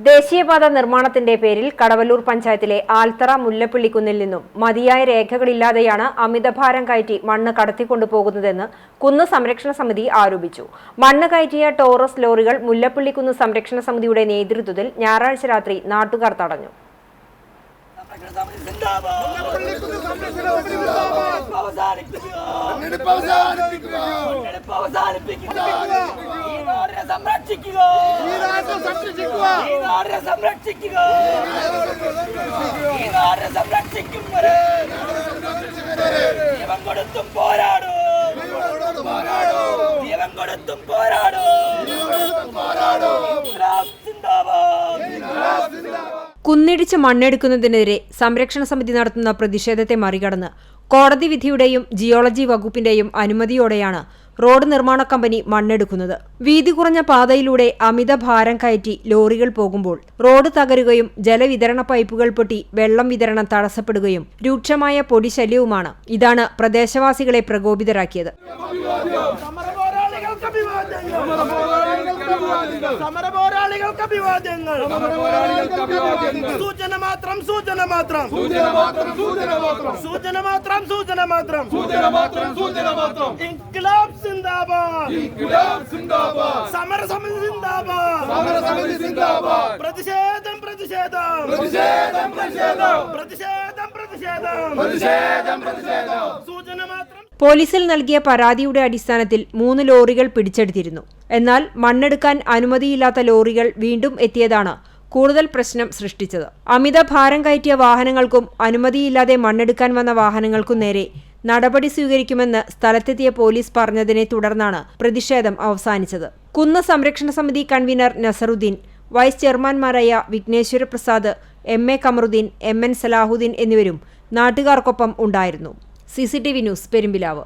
ദേശീയപാത നിർമ്മാണത്തിന്റെ പേരിൽ കടവല്ലൂർ പഞ്ചായത്തിലെ ആൽത്തറ മുല്ലപ്പള്ളിക്കുന്നിൽ നിന്നും മതിയായ രേഖകളില്ലാതെയാണ് അമിതഭാരം കയറ്റി മണ്ണ് കടത്തിക്കൊണ്ടുപോകുന്നതെന്ന് കുന്ന് സംരക്ഷണ സമിതി ആരോപിച്ചു. മണ്ണ് കയറ്റിയ ടോറസ് ലോറികൾ മുല്ലപ്പള്ളിക്കുന്ന് സംരക്ഷണ സമിതിയുടെ നേതൃത്വത്തിൽ ഞായറാഴ്ച രാത്രി നാട്ടുകാർ തടഞ്ഞു. കുന്നിടിച്ച് മണ്ണെടുക്കുന്നതിനെതിരെ സംരക്ഷണ സമിതി നടത്തുന്ന പ്രതിഷേധത്തെ മറികടന്ന് കോടതി വിധിയുടെയും ജിയോളജി വകുപ്പിന്റെയും അനുമതിയോടെയാണ് റോഡ് നിർമ്മാണ കമ്പനി മണ്ണെടുക്കുന്നത്. വീതി കുറഞ്ഞ പാതയിലൂടെ അമിത ഭാരം കയറ്റി ലോറികൾ പോകുമ്പോൾ റോഡ് തകരുകയും ജലവിതരണ പൈപ്പുകൾ പൊട്ടി വെള്ളം വിതരണം തടസ്സപ്പെടുകയും രൂക്ഷമായ പൊടിശല്യവുമാണ്. ഇതാണ് പ്രദേശവാസികളെ പ്രകോപിതരാക്കിയത്. പോലീസിൽ നൽകിയ പരാതിയുടെ അടിസ്ഥാനത്തിൽ 3 ലോറികൾ പിടിച്ചെടുത്തിരുന്നു. എന്നാൽ മണ്ണെടുക്കാൻ അനുമതിയില്ലാത്ത ലോറികൾ വീണ്ടും എത്തിയതാണ് കൂടുതൽ പ്രശ്നം സൃഷ്ടിച്ചത്. അമിത ഭാരം കയറ്റിയ വാഹനങ്ങൾക്കും അനുമതിയില്ലാതെ മണ്ണെടുക്കാൻ വന്ന വാഹനങ്ങൾക്കും നേരെ നടപടി സ്വീകരിക്കുമെന്ന് സ്ഥലത്തെത്തിയ പോലീസ് പറഞ്ഞതിനെ തുടർന്നാണ് പ്രതിഷേധം അവസാനിച്ചത്. കുന്ന് സംരക്ഷണ സമിതി കൺവീനർ നസറുദ്ദീൻ, വൈസ് ചെയർമാൻമാരായ വിഘ്നേശ്വര പ്രസാദ്, MA കമറുദ്ദീൻ, MN സലാഹുദ്ദീൻ എന്നിവരും നാട്ടുകാർക്കൊപ്പം ഉണ്ടായിരുന്നു. CCTV news, Perumpilavu.